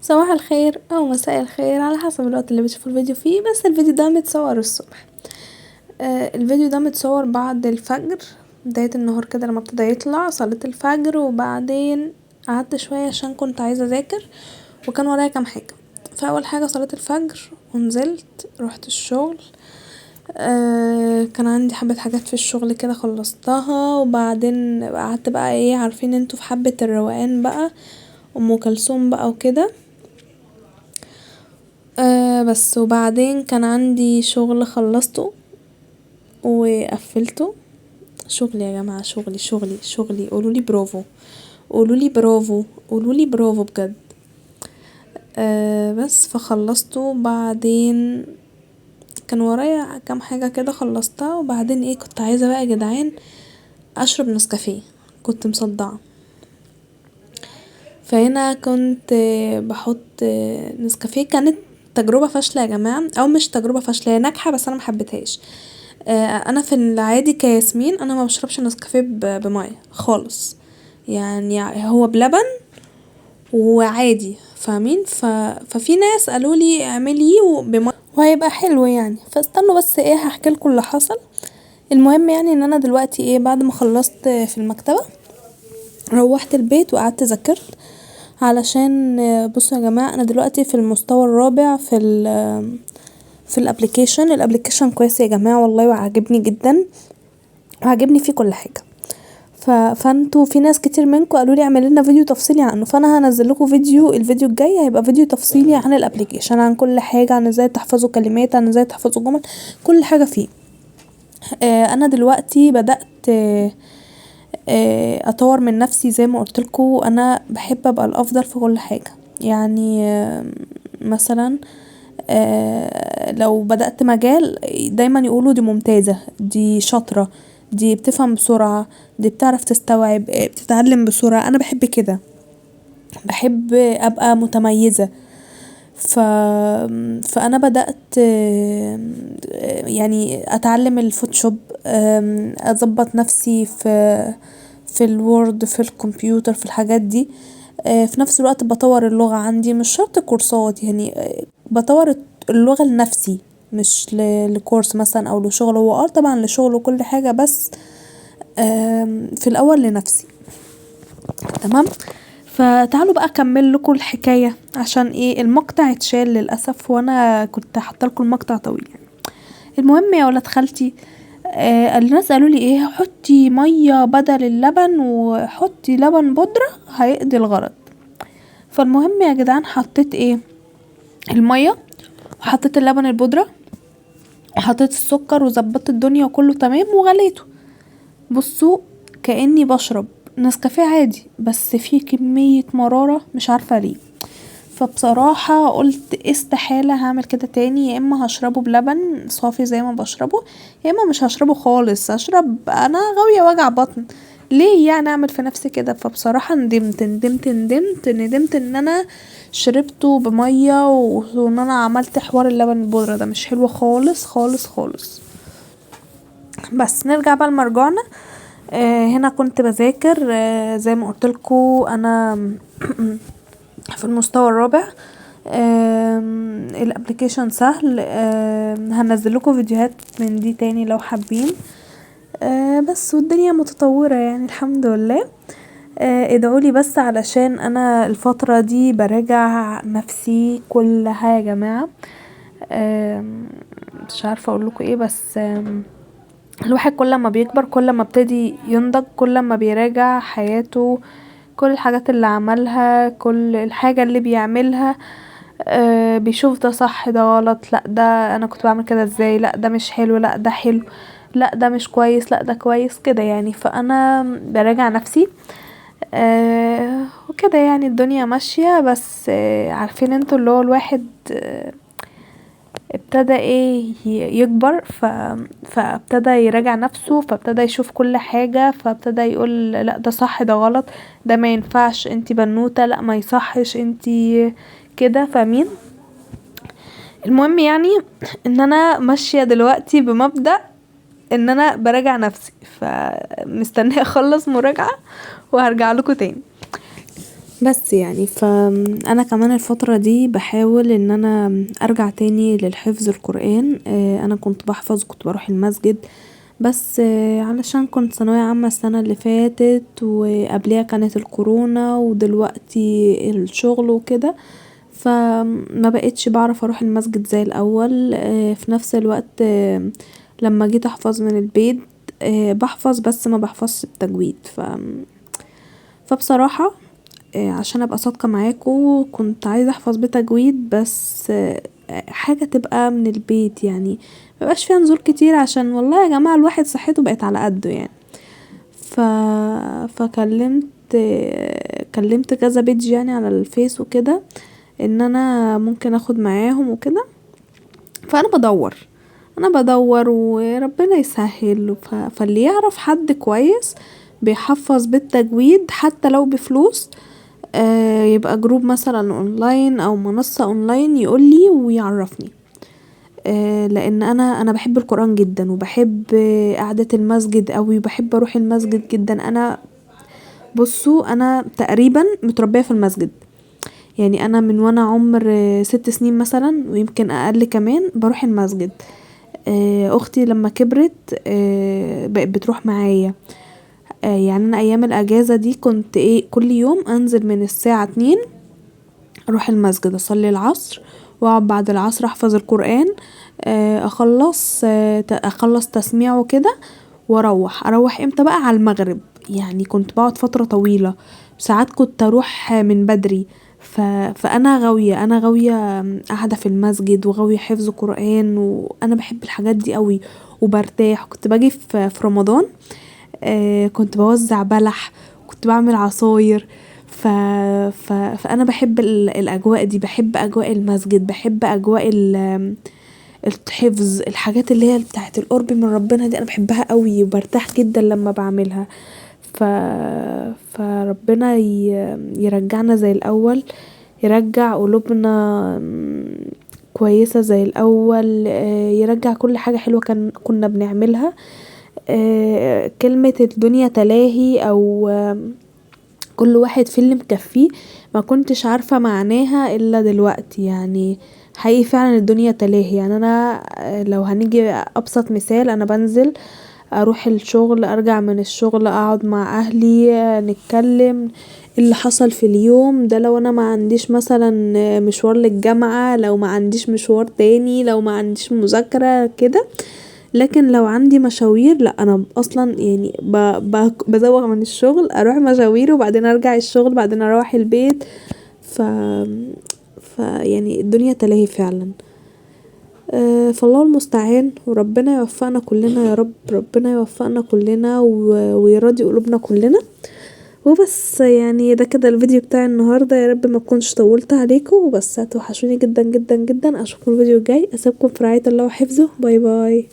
صباح الخير او مساء الخير على حسب الوقت اللي بتشوفوا الفيديو فيه. بس الفيديو ده متصور الصبح. الفيديو ده متصور بعد الفجر، بداية النهار كده لما ابتدى يطلع صليت الفجر، وبعدين قعدت شوية عشان كنت عايزة اذاكر وكان ورايا كام حاجة. فاول حاجة صليت الفجر ونزلت رحت الشغل. كان عندي حبة حاجات في الشغل كده خلصتها، وبعدين قعدت بقى عارفين انتوا في حبة الروقان بقى، ام كلثوم بقى وكده. بس وبعدين كان عندي شغل خلصته وقفلته. شغلي يا جماعة، شغلي قولولي برافو، قولولي برافو، قولولي برافو بجد. بس فخلصته، بعدين كان ورايا كام حاجة كده خلصتها، وبعدين كنت عايزة بقى يا جدعان اشرب نسكافيه، كنت مصدعة. فهنا كنت بحط نسكافيه. كانت تجربة فاشلة يا جماعة، او مش تجربة فاشلة، هي ناجحة بس انا محبتهاش. انا في العادي كياسمين انا ما بشربش نسكافيه بمية خالص، يعني هو بلبن وعادي، فاهمين؟ ففي ناس قالولي اعمليه بمية وهيبقى حلو يعني. فاستنوا بس هحكيلكوا اللي حصل. المهم يعني ان انا دلوقتي بعد ما خلصت في المكتبة روحت البيت وقعدت ذاكرت. علشان بصوا يا جماعة، انا دلوقتي في المستوى الرابع في الابليكيشن كويس يا جماعة والله، وعاجبني جدا وعاجبني فيه كل حاجة. فانتوا في ناس كتير منكم قالوا لي اعمل لنا فيديو تفصيلي عنه، فانا هنزل لكم الفيديو الجاي هيبقى فيديو تفصيلي عن الابليكيشن، عن كل حاجة، عن ازاي تحفظوا كلمات، عن ازاي تحفظوا جمل، كل حاجة فيه. انا دلوقتي بدأت اطور من نفسي زي ما قلتلكوا. انا بحب ابقى الافضل في كل حاجة، يعني مثلا لو بدأت مجال دايما يقولوا دي ممتازة، دي شاطرة، دي بتفهم بسرعة، دي بتعرف تستوعب، بتتعلم بسرعة. انا بحب كده، بحب ابقى متميزة. فانا بدأت يعني اتعلم الفوتوشوب، اظبط نفسي في الوورد، في الكمبيوتر، في الحاجات دي. في نفس الوقت بطور اللغة عندي، مش شرط كورسات يعني، بطور اللغة لنفسي، مش لكورس مثلا او لشغل. هو طبعا لشغل وكل حاجة، بس في الاول لنفسي. تمام. فتعالوا بقى اكمل لكم الحكاية، عشان المقطع اتشال للأسف، وانا كنت حاطه لكم المقطع طويل يعني. المهم يا ولاد خالتي، الناس قالوا لي حطي مية بدل اللبن، وحطي لبن بودرة هيقضي الغرض. فالمهم يا جدعان حطيت المية، وحطيت اللبن البودرة، وحطيت السكر، وظبطت الدنيا وكله تمام وغليته. بصوا كأني بشرب نسكافيه عادي، بس فيه كمية مرارة مش عارفة ليه. فبصراحة قلت استحالة هعمل كده تاني، يا اما هشربه بلبن صافي زي ما بشربه، يا اما مش هشربه خالص. هشرب انا غاوية وجع بطن ليه يعني اعمل في نفسي كده؟ فبصراحة ندمت ان انا شربته بمية، وان انا عملت حوار اللبن البودرة ده مش حلو خالص خالص خالص. بس نرجع بقى لمرجعنا. هنا كنت بذاكر، زي ما قلتلكوا انا في المستوى الرابع. الابليكيشن سهل، هنزلكوا فيديوهات من دي تاني لو حابين. بس والدنيا متطورة يعني الحمد لله. ادعولي بس علشان انا الفترة دي براجع نفسي كلها يا جماعة. مش عارفة اقولكوا بس الواحد كل ما بيكبر كل ما ابتدي ينضج، كل ما بيراجع حياته، كل الحاجات اللي عملها، كل الحاجة اللي بيعملها. بيشوف ده صح ده غلط، لا ده انا كنت بعمل كده ازاي، لا ده مش حلو، لا ده حلو، لا ده مش كويس، لا ده كويس كده يعني. فانا براجع نفسي وكده يعني. الدنيا ماشية، بس عارفين انتوا اللي هو الواحد ابتدى يكبر، فابتدى يراجع نفسه، فابتدى يشوف كل حاجة، فابتدى يقول لا ده صح ده غلط، ده ما ينفعش انتي بنوتة، لا ما يصحش انتي كده، فاهمين؟ المهم يعني ان انا ماشية دلوقتي بمبدأ ان انا براجع نفسي، فمستنيه اخلص مراجعة وهرجع لكم تاني. بس يعني فانا كمان الفترة دي بحاول ان انا ارجع تاني للحفظ القرآن. انا كنت بحفظ وكنت بروح المسجد بس علشان كنت ثانوية عامة السنة اللي فاتت وقبليها كانت الكورونا ودلوقتي الشغل وكده فما بقتش بعرف اروح المسجد زي الاول. في نفس الوقت لما جيت احفظ من البيت بحفظ بس ما بحفظش بتجويد فبصراحة عشان ابقى صادقة معاكو كنت عايزة احفظ بتجويد بس حاجة تبقى من البيت يعني مبقاش فيها نزول كتير عشان والله يا جماعة الواحد صحته بقت على قده يعني ف... فكلمت كلمت كذا بيج يعني على الفيس وكده ان انا ممكن اخد معاهم وكده. فانا بدور وربنا يسهل فاللي يعرف حد كويس بيحفظ بالتجويد حتى لو بفلوس يبقى جروب مثلا اونلاين او منصة اونلاين يقولي ويعرفني. لان انا بحب القرآن جدا وبحب قعدة المسجد اوي وبحب اروح المسجد جدا. بصوا انا تقريبا متربية في المسجد يعني انا من وانا عمر 6 سنين مثلا ويمكن اقل كمان بروح المسجد. اختي لما كبرت بقت بتروح معايا. يعني انا ايام الاجازة دي كنت كل يوم انزل من الساعة 2 اروح المسجد اصلي العصر واقعد بعد العصر احفظ القرآن. اخلص تسميع وكده واروح امتى بقى على المغرب. يعني كنت بقعد فترة طويلة ساعات كنت اروح من بدري فانا غاوية قاعدة في المسجد وغاوية حفظ قرآن وانا بحب الحاجات دي قوي وبرتاح. كنت باجي في رمضان كنت بوزع بلح كنت بعمل عصاير فانا بحب الاجواء دي بحب اجواء المسجد بحب اجواء الحفظ الحاجات اللي هي بتاعت القرب من ربنا دي انا بحبها قوي وبرتاح جدا لما بعملها. ف... فربنا يرجعنا زي الاول يرجع قلوبنا كويسة زي الاول يرجع كل حاجة حلوة كنا بنعملها. كلمة الدنيا تلاهي او كل واحد في اللي مكفيه ما كنتش عارفة معناها الا دلوقتي. يعني حقيقي فعلا الدنيا تلاهي. يعني انا لو هنيجي ابسط مثال انا بنزل اروح الشغل ارجع من الشغل اقعد مع اهلي نتكلم اللي حصل في اليوم ده لو انا ما عنديش مثلا مشوار للجامعة لو ما عنديش مشوار تاني لو ما عنديش مذاكرة كده. لكن لو عندي مشاوير لا انا اصلا يعني بزوغ من الشغل اروح مشاوير وبعدين ارجع الشغل بعدين اروح البيت. ف يعني الدنيا تلاهي فعلا. فالله المستعان وربنا يوفقنا كلنا يا رب. ربنا يوفقنا كلنا ويرضي قلوبنا كلنا وبس. يعني ده كده الفيديو بتاع النهاردة يا رب ما كنتش طولت عليكم وبس هتوحشوني جدا جدا جدا. اشوفكم الفيديو الجاي اسيبكم في رعاية الله وحفظه. باي باي.